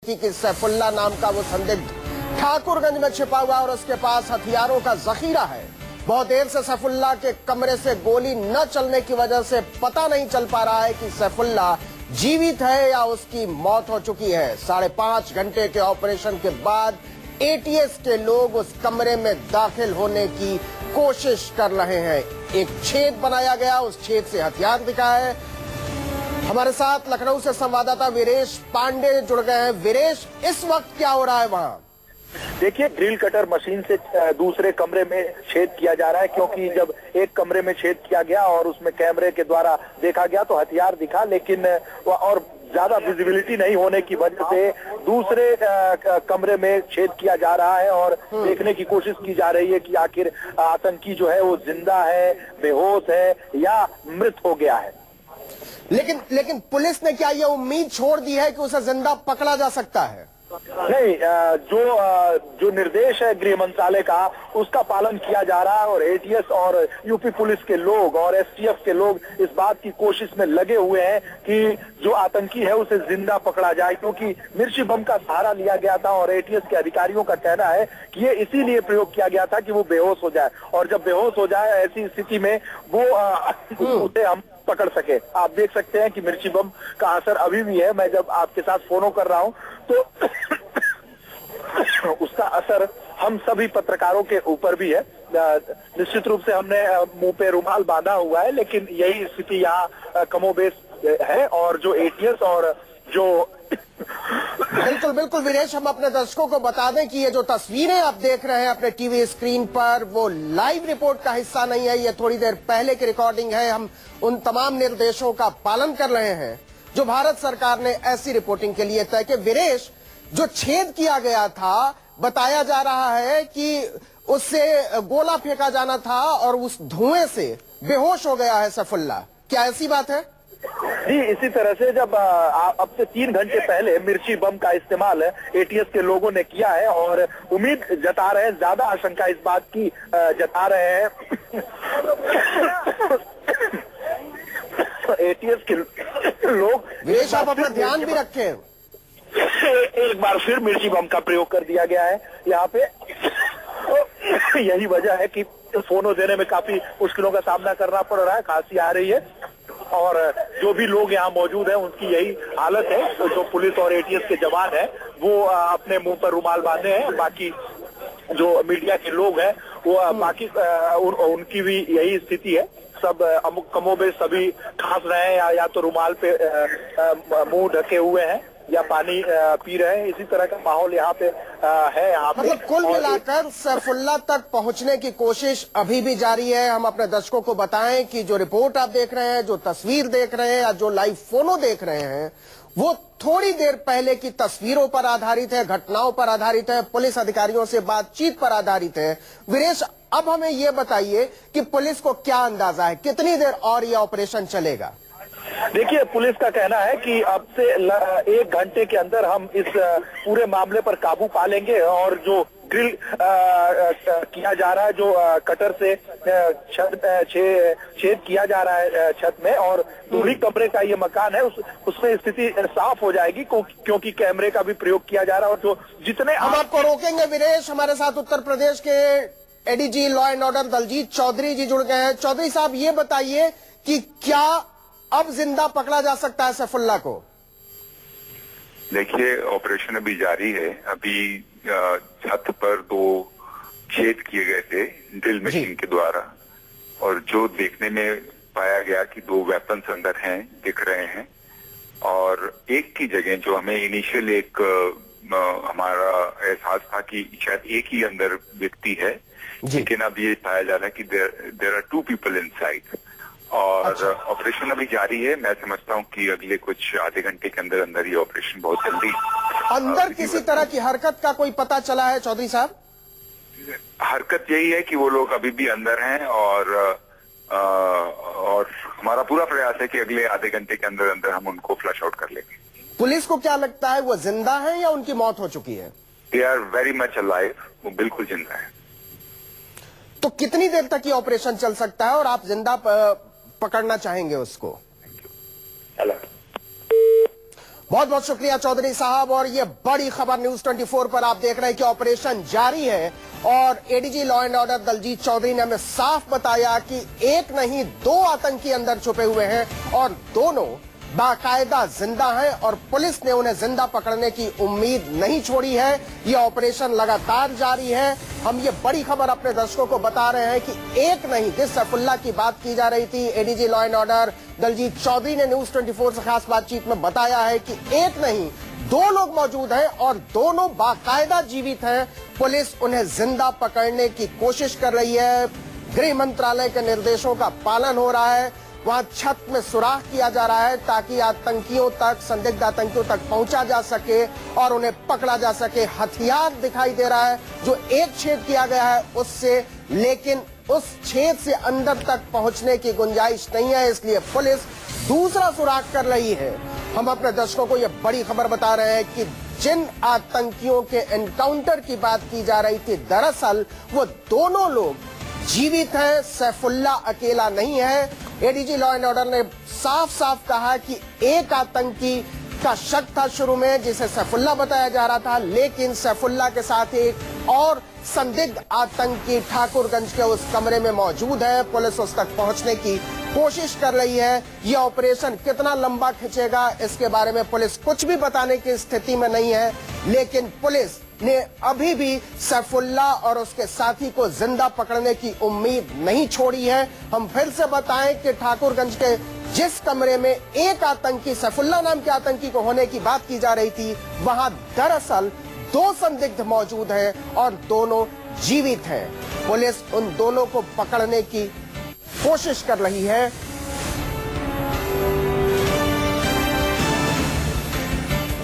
थी कि सैफुल्ला नाम का वो संदिग्ध ठाकुरगंज में छिपा हुआ और उसके पास हथियारों का जखीरा है। बहुत देर से सैफुल्ला के कमरे से गोली न चलने की वजह से पता नहीं चल पा रहा है कि सैफुल्ला जीवित है या उसकी मौत हो चुकी है। 5.5 घंटे के ऑपरेशन के बाद एटीएस के लोग उस कमरे में दाखिल होने की कोशिश कर रहे हैं। एक छेद बनाया गया, उस छेद से हथियार दिखा है। हमारे साथ लखनऊ से संवाददाता वीरेश पांडे जुड़ गए हैं। वीरेश, इस वक्त क्या हो रहा है वहां? देखिए, ड्रिल कटर मशीन से दूसरे कमरे में छेद किया जा रहा है, क्योंकि जब एक कमरे में छेद किया गया और उसमें कैमरे के द्वारा देखा गया तो हथियार दिखा, लेकिन और ज्यादा विजिबिलिटी नहीं होने की वजह से दूसरे कमरे में छेद किया जा रहा है और देखने की कोशिश की जा रही है कि आखिर आतंकी जो है वो जिंदा है, बेहोश है या मृत हो गया है। लेकिन पुलिस ने क्या ये उम्मीद छोड़ दी है कि उसे जिंदा पकड़ा जा सकता है? नहीं, जो निर्देश है गृह मंत्रालय का उसका पालन किया जा रहा है और एटीएस और यूपी पुलिस के लोग और एसटीएफ के लोग इस बात की कोशिश में लगे हुए हैं कि जो आतंकी है उसे जिंदा पकड़ा जाए, क्योंकि मिर्ची बम का सहारा लिया गया था और एटीएस के अधिकारियों का कहना है कि ये इसीलिए प्रयोग किया गया था कि वो बेहोश हो जाए, और जब बेहोश हो जाए ऐसी स्थिति में वो उसे हम पकड़ सके। आप देख सकते हैं कि मिर्ची बम का असर अभी भी है। मैं जब आपके साथ फोनो कर रहा हूं तो उसका असर हम सभी पत्रकारों के ऊपर भी है। निश्चित रूप से हमने मुंह पे रुमाल बांधा हुआ है, लेकिन यही स्थिति यहाँ कमोबेश है। और जो एटीएस और जो बिल्कुल वीरेश, हम अपने दर्शकों को बता दें कि ये जो तस्वीरें आप देख रहे हैं अपने टीवी स्क्रीन पर, वो लाइव रिपोर्ट का हिस्सा नहीं है। ये थोड़ी देर पहले की रिकॉर्डिंग है। हम उन तमाम निर्देशों का पालन कर रहे हैं जो भारत सरकार ने ऐसी रिपोर्टिंग के लिए तय किए। वीरेश, जो छेद किया गया था, बताया जा रहा है कि उससे गोला फेंका जाना था और उस धुएं से बेहोश हो गया है सैफुल्ला। क्या ऐसी बात है? जी, इसी तरह से जब अब से 3 घंटे पहले मिर्ची बम का इस्तेमाल एटीएस के लोगों ने किया है और उम्मीद जता रहे हैं, ज्यादा आशंका इस बात की जता रहे हैं एटीएस के लोग। वीरेश, आप अपना ध्यान भी रखें। एक बार फिर मिर्ची बम का प्रयोग कर दिया गया है यहाँ पे। यही वजह है कि फोनो देने में काफी मुश्किलों का सामना करना पड़ रहा है। खांसी आ रही है और जो भी लोग यहाँ मौजूद हैं उनकी यही हालत है। तो जो पुलिस और एटीएस के जवान हैं वो अपने मुंह पर रुमाल बांधे हैं। बाकी जो मीडिया के लोग हैं वो बाकी उनकी भी यही स्थिति है। सब कमोबेश सभी खांस रहे हैं या तो रुमाल पे मुंह ढके हुए हैं या पानी पी रहे हैं। इसी तरह का माहौल यहाँ पे है। यहाँ पे मतलब कुल मिलाकर सैफुल्ला तक पहुंचने की कोशिश अभी भी जारी है। हम अपने दर्शकों को बताएं कि जो रिपोर्ट आप देख रहे हैं, जो तस्वीर देख रहे हैं या जो लाइव फोनो देख रहे हैं, वो थोड़ी देर पहले की तस्वीरों पर आधारित है, घटनाओं पर आधारित है, पुलिस अधिकारियों से बातचीत पर आधारित है। वीरेश, अब हमें ये बताइए कि पुलिस को क्या अंदाजा है, कितनी देर और ये ऑपरेशन चलेगा? देखिए, पुलिस का कहना है कि अब से 1 घंटे के अंदर हम इस पूरे मामले पर काबू पा लेंगे और जो ड्रिल किया जा रहा है, जो कटर से छेद किया जा रहा है छत में, और दूरी कमरे का ये मकान है उसमें स्थिति साफ हो जाएगी, क्योंकि कैमरे का भी प्रयोग किया जा रहा है। और जो जितने हम आपको रोकेंगे वीरेश। हमारे साथ उत्तर प्रदेश के ADG law and order Daljeet Chaudhary ji जुड़ गए हैं। चौधरी साहब, ये बताइए कि क्या अब जिंदा पकड़ा जा सकता है सैफुल्ला को? देखिए, ऑपरेशन अभी जारी है। अभी छत पर 2 छेद किए गए थे ड्रिल मशीन के द्वारा, और जो देखने में पाया गया कि 2 वेपन्स अंदर हैं, दिख रहे हैं। और एक की जगह जो हमें इनिशियल एक हमारा एहसास था कि शायद एक ही अंदर व्यक्ति है, लेकिन अब ये पाया जा रहा है कि देयर आर 2 पीपल इनसाइड। और ऑपरेशन अभी जारी है। मैं समझता हूँ कि अगले कुछ आधे घंटे के अंदर अंदर ये ऑपरेशन बहुत जल्दी अंदर किसी तरह की हरकत का कोई पता चला है चौधरी साहब? हरकत यही है कि वो लोग अभी भी अंदर हैं और हमारा पूरा प्रयास है कि अगले आधे घंटे के अंदर अंदर हम उनको फ्लश आउट कर लेंगे। पुलिस को क्या लगता है, वो जिंदा है या उनकी मौत हो चुकी है? They are very much alive, वो बिल्कुल जिंदा है। तो कितनी देर तक ये ऑपरेशन चल सकता है और आप जिंदा पकड़ना चाहेंगे उसको? बहुत बहुत शुक्रिया चौधरी साहब। और ये बड़ी खबर न्यूज 24 पर आप देख रहे हैं कि ऑपरेशन जारी है और ADG law and order Daljeet Chaudhary ने हमें साफ बताया कि एक नहीं दो आतंकी अंदर छुपे हुए हैं और दोनों बाकायदा जिंदा हैं और पुलिस ने उन्हें जिंदा पकड़ने की उम्मीद नहीं छोड़ी है। ये ऑपरेशन लगातार जारी है। हम ये बड़ी खबर अपने दर्शकों को बता रहे हैं कि एक नहीं, जिस सैफुल्लाह की बात की जा रही थी, ADG law and order Daljeet Chaudhary ने न्यूज 24 से खास बातचीत में बताया है कि एक नहीं दो लोग मौजूद हैं और दोनों बाकायदा जीवित हैं। पुलिस उन्हें जिंदा पकड़ने की कोशिश कर रही है। गृह मंत्रालय के निर्देशों का पालन हो रहा है। वहां छत में सुराख किया जा रहा है ताकि आतंकियों तक, संदिग्ध आतंकियों तक पहुंचा जा सके और उन्हें पकड़ा जा सके। हथियार दिखाई दे रहा है जो एक छेद किया गया है उससे, लेकिन उस छेद से अंदर तक पहुंचने की गुंजाइश नहीं है, इसलिए पुलिस दूसरा सुराख कर रही है। हम अपने दर्शकों को यह बड़ी खबर बता रहे हैं कि जिन आतंकियों के एनकाउंटर की बात की जा रही थी, दरअसल वो दोनों लोग जीवित है। सैफुल्लाह अकेला नहीं है। एडीजी लॉ एंड ऑर्डर ने साफ साफ कहा कि एक आतंकी का शक था शुरू में जिसे सैफुल्लाह बताया जा रहा था, लेकिन सैफुल्लाह के साथ एक और संदिग्ध आतंकी ठाकुरगंज के उस कमरे में मौजूद है। पुलिस उस तक पहुंचने की कोशिश कर रही है। ये ऑपरेशन कितना लंबा खिंचेगा इसके बारे में पुलिस कुछ भी बताने की स्थिति में नहीं है, लेकिन पुलिस ने अभी भी सैफुल्लाह और उसके साथी को जिंदा पकड़ने की उम्मीद नहीं छोड़ी है। हम फिर से बताएं कि ठाकुरगंज के जिस कमरे में एक आतंकी, सैफुल्लाह नाम के आतंकी को होने की बात की जा रही थी, वहां दरअसल दो संदिग्ध मौजूद हैं और दोनों जीवित हैं। पुलिस उन दोनों को पकड़ने की कोशिश कर रही है।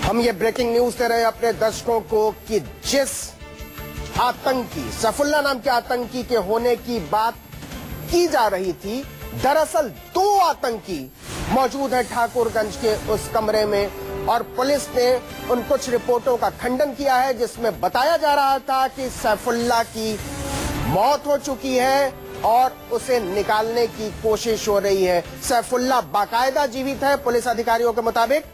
हम ये ब्रेकिंग न्यूज दे रहे हैं अपने दर्शकों को कि जिस आतंकी, सैफुल्लाह नाम के आतंकी के होने की बात की जा रही थी, दरअसल दो आतंकी मौजूद हैं ठाकुरगंज के उस कमरे में और पुलिस ने उन कुछ रिपोर्टों का खंडन किया है जिसमें बताया जा रहा था कि सैफुल्लाह की मौत हो चुकी है और उसे निकालने की कोशिश हो रही है। सैफुल्लाह बाकायदा जीवित है पुलिस अधिकारियों के मुताबिक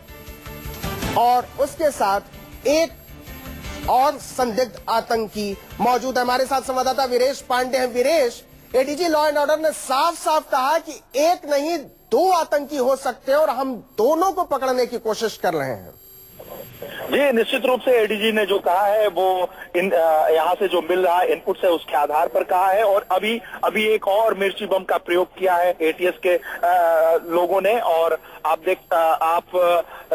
और उसके साथ एक और संदिग्ध आतंकी मौजूद है। हमारे साथ संवाददाता वीरेश पांडे हैं। Viresh, ADG law and order ने साफ साफ कहा कि एक नहीं दो आतंकी हो सकते हैं और हम दोनों को पकड़ने की कोशिश कर रहे हैं। जी, निश्चित रूप से एडीजी ने जो कहा है वो यहाँ से जो मिल रहा इनपुट है उसके आधार पर कहा है और अभी एक और मिर्ची बम का प्रयोग किया है एटीएस के लोगों ने। और आप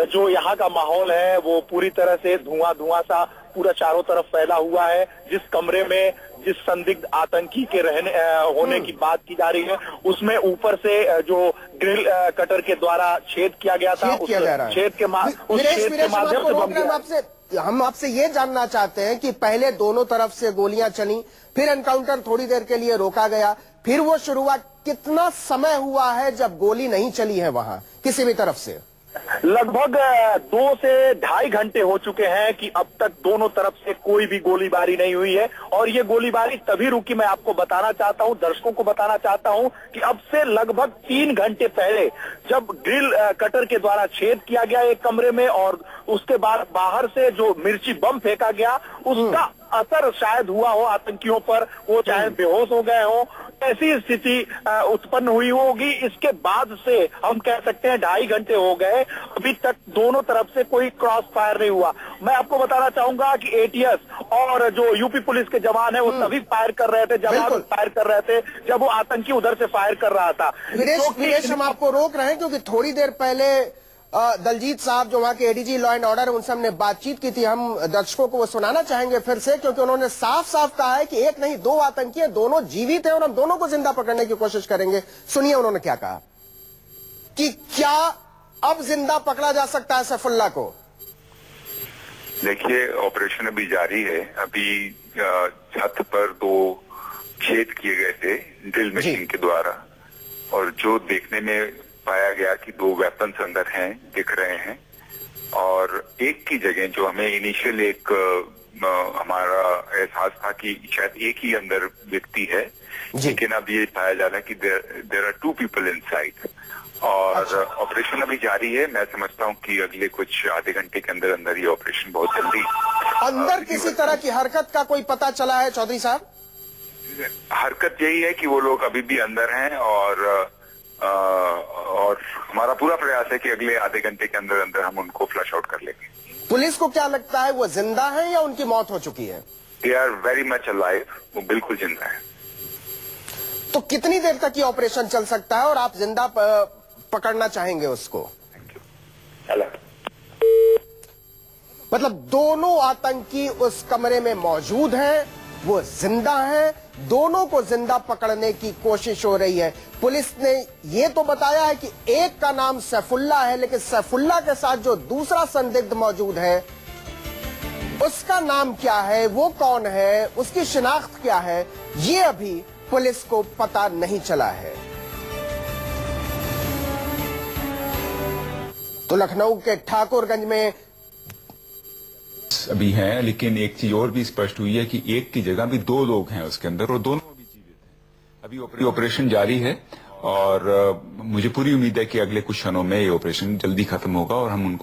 जो यहाँ का माहौल है वो पूरी तरह से धुआं सा पूरा चारों तरफ फैला हुआ है। जिस कमरे में जिस संदिग्ध आतंकी के होने की बात की जा रही है उसमें ऊपर से जो ग्रिल कटर के द्वारा छेद किया गया था, उस छेद के माध्यम से हम आपसे ये जानना चाहते हैं कि पहले दोनों तरफ से गोलियां चली, फिर एनकाउंटर थोड़ी देर के लिए रोका गया, फिर वो शुरुआत, कितना समय हुआ है जब गोली नहीं चली है वहां किसी भी तरफ से? लगभग 2 से ढाई घंटे हो चुके हैं कि अब तक दोनों तरफ से कोई भी गोलीबारी नहीं हुई है। और ये गोलीबारी तभी रुकी, मैं आपको बताना चाहता हूं, दर्शकों को बताना चाहता हूं कि अब से लगभग 3 घंटे पहले जब ग्रिल कटर के द्वारा छेद किया गया एक कमरे में और उसके बाद बाहर से जो मिर्ची बम फेंका गया उसका असर शायद हुआ हो आतंकियों पर, वो चाहे बेहोश हो गए हो, ऐसी स्थिति उत्पन्न हुई होगी। इसके बाद से हम कह सकते हैं 2.5 घंटे हो गए, अभी तक दोनों तरफ से कोई क्रॉस फायर नहीं हुआ। मैं आपको बताना चाहूंगा कि एटीएस और जो यूपी पुलिस के जवान है वो तभी फायर कर रहे थे, जवान फायर कर रहे थे जब वो आतंकी उधर से फायर कर रहा था। वीरेश, हम आपको रोक रहे हैं क्योंकि थोड़ी देर पहले दलजीत साहब जो वहां के एडीजी लॉ एंड ऑर्डर, उनसे हमने बातचीत की थी। हम दर्शकों को वो सुनाना चाहेंगे फिर से क्योंकि उन्होंने साफ साफ कहा है कि एक नहीं दो आतंकी हैं, दोनों जीवित हैं और हम दोनों को जिंदा पकड़ने की कोशिश करेंगे। सुनिए उन्होंने क्या कहा कि क्या अब जिंदा पकड़ा जा सकता है सैफुल्लाह को? देखिए, ऑपरेशन अभी जारी है। अभी छत पर 2 छेद किए गए थे ड्रिल मशीन के द्वारा और जो देखने में पाया गया कि 2 वेपन्स अंदर हैं, दिख रहे हैं। और एक की जगह जो हमें इनिशियल एक हमारा एहसास था कि शायद एक ही अंदर व्यक्ति है, लेकिन अब ये पाया जा रहा है कि देयर आर 2 पीपल इनसाइड। और ऑपरेशन अभी जारी है। मैं समझता हूँ कि अगले कुछ आधे घंटे के अंदर अंदर ये ऑपरेशन बहुत जल्दी अंदर किसी तरह की हरकत का कोई पता चला है चौधरी साहब? हरकत यही है कि वो लोग अभी भी अंदर हैं और हमारा पूरा प्रयास है कि अगले आधे घंटे के अंदर अंदर हम उनको फ्लश आउट कर लेंगे। पुलिस को क्या लगता है, वो जिंदा है या उनकी मौत हो चुकी है? They are very much alive, वो बिल्कुल जिंदा है। तो कितनी देर तक ये ऑपरेशन चल सकता है और आप जिंदा पकड़ना चाहेंगे उसको? Thank you. हेलो। मतलब दोनों आतंकी उस कमरे में मौजूद हैं, वो जिंदा हैं, दोनों को जिंदा पकड़ने की कोशिश हो रही है। पुलिस ने ये तो बताया है कि एक का नाम सैफुल्ला है, लेकिन सैफुल्ला के साथ जो दूसरा संदिग्ध मौजूद है उसका नाम क्या है, वो कौन है, उसकी शिनाख्त क्या है, ये अभी पुलिस को पता नहीं चला है। तो लखनऊ के ठाकुरगंज में अभी हैं, लेकिन एक चीज और भी स्पष्ट हुई है कि एक की जगह भी दो लोग हैं उसके अंदर और दोनों अभी जीवित हैं। अभी ऑपरेशन जारी है और मुझे पूरी उम्मीद है कि अगले कुछ क्षणों में ये ऑपरेशन जल्दी खत्म होगा और हम उनको